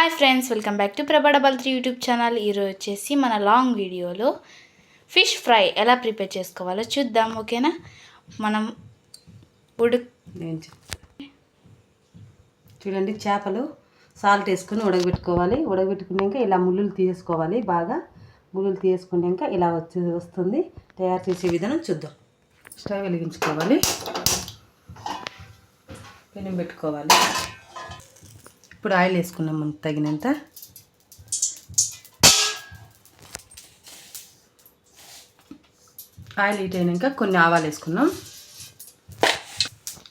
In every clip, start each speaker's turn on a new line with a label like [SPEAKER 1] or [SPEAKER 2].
[SPEAKER 1] Hi friends, welcome back to ప్రభా double 3 YouTube channel. ఈరోజు వచ్చేసి మన లాంగ్ వీడియోలో ఫిష్ ఫ్రై ఎలా ప్రిపేర్ చేసుకోవాలో చూద్దాం. ఓకేనా? మనం
[SPEAKER 2] చూడండి, చేపలు సాల్ట్ వేసుకొని ఉడకబెట్టుకోవాలి. ఉడకబెట్టుకున్నాక ఇలా ముళ్ళులు తీసుకోవాలి. బాగా ముళ్ళులు తీసుకున్నాక ఇలా వస్తుంది. తయారు చేసే విధానం చూద్దాం. స్టవ్ వెలిగించుకోవాలి, పెనం పెట్టుకోవాలి. ఇప్పుడు ఆయిల్ వేసుకున్నాం మనకు తగినంత. ఆయిల్ హీట్ అయినాక కొన్ని ఆవాలు వేసుకున్నాం.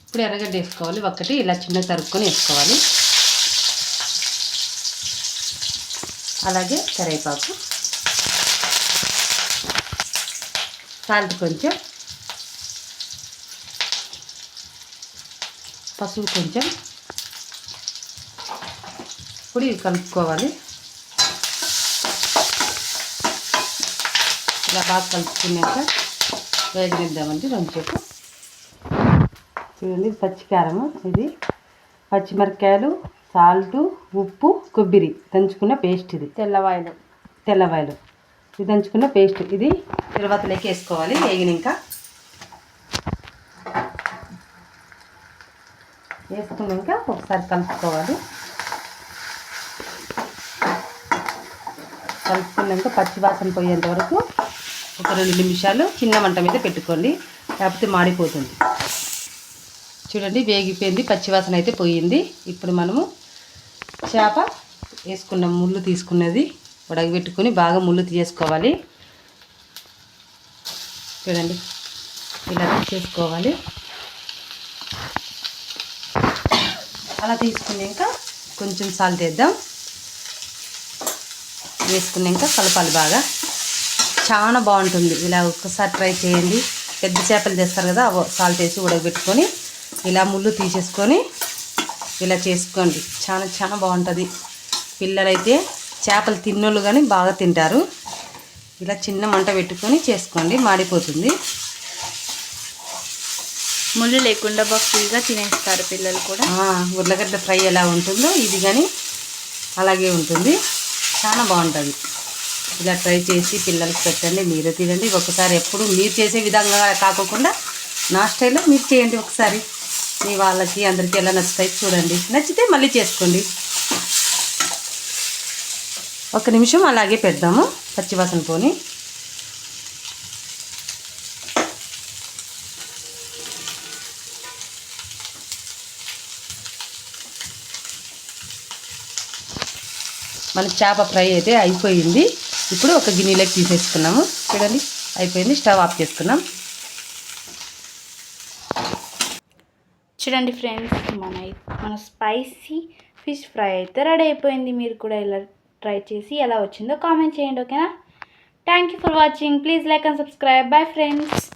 [SPEAKER 2] ఇప్పుడు ఎర్రగడ్డ వేసుకోవాలి. ఒకటి ఇలా చిన్న తరుక్కొని వేసుకోవాలి. అలాగే కరివేపాకు, సాల్ట్ కొంచెం, పసుపు కొంచెం. ఇప్పుడు ఇవి కలుపుకోవాలి. ఇలా బాగా కలుపుకున్నాక వేగనిద్దామండి రెండుసేపు. చూడండి, పచ్చికారము, ఇది పచ్చిమిరపకాయలు, సాల్టు, ఉప్పు, కొబ్బరి దంచుకున్న పేస్ట్. ఇది తెల్లవాయలు ఇది దంచుకున్న పేస్ట్. ఇది తిరువాతలోకి వేసుకోవాలి. వేగినాక వేసుకున్నాక ఒకసారి కలుపుకోవాలి. కలుపుకున్నాక పచ్చివాసన పోయేంత వరకు ఒక 2 నిమిషాలు చిన్న మంట మీద పెట్టుకోండి, లేకపోతే మాడిపోతుంది. చూడండి, వేగిపోయింది, పచ్చివాసన అయితే పోయింది. ఇప్పుడు మనము చేప వేసుకున్న ముళ్ళు తీసుకున్నది ఉడకబెట్టుకొని బాగా ముళ్ళు తీసుకోవాలి. చూడండి, ఇలా తీసేసుకోవాలి. అలా తీసుకున్నాక కొంచెం సాల్ట్ వేద్దాం. వేసుకున్నాక కలపాలి బాగా. చాలా బాగుంటుంది. ఇలా ఒక్కసారి ట్రై చేయండి. పెద్ద చేపలు చేస్తారు కదా, సాల్ట్ వేసి ఉడకబెట్టుకొని ఇలా ముళ్ళు తీసేసుకొని ఇలా చేసుకోండి. చాలా చాలా బాగుంటుంది. పిల్లలైతే చేపలు తిన్నోళ్ళు కానీ బాగా తింటారు. ఇలా చిన్న మంట పెట్టుకొని చేసుకోండి, మాడిపోతుంది.
[SPEAKER 1] ముళ్ళు లేకుండా బాగా ఫ్రీగా తినేస్తారు పిల్లలు కూడా.
[SPEAKER 2] ఉర్లగడ్డ ఫ్రై ఎలా ఉంటుందో ఇది కానీ అలాగే ఉంటుంది. చాలా బాగుంటుంది. ఇలా ట్రై చేసి పిల్లలకి పెట్టండి, మీరు తినండి. ఒకసారి ఎప్పుడు మీరు చేసే విధంగా కాకుండా నా స్టైల్లో మీరు చేయండి. ఒకసారి మీ వాళ్ళకి అందరికీ ఎలా నచ్చుతాయి చూడండి. నచ్చితే మళ్ళీ చేసుకోండి. 1 నిమిషం అలాగే పెడదాము, పచ్చివాసన పోని. మన చేప ఫ్రై అయితే అయిపోయింది. ఇప్పుడు ఒక గిన్నెలోకి తీసేసుకున్నాము. చూడండి, అయిపోయింది. స్టవ్ ఆఫ్ చేసుకున్నాం.
[SPEAKER 1] చూడండి ఫ్రెండ్స్, మన స్పైసీ ఫిష్ ఫ్రై అయితే రెడీ అయిపోయింది. మీరు కూడా ఇలా ట్రై చేసి ఎలా వచ్చిందో కామెంట్ చేయండి. ఓకేనా? Thank you for watching. Please like and subscribe. Bye friends.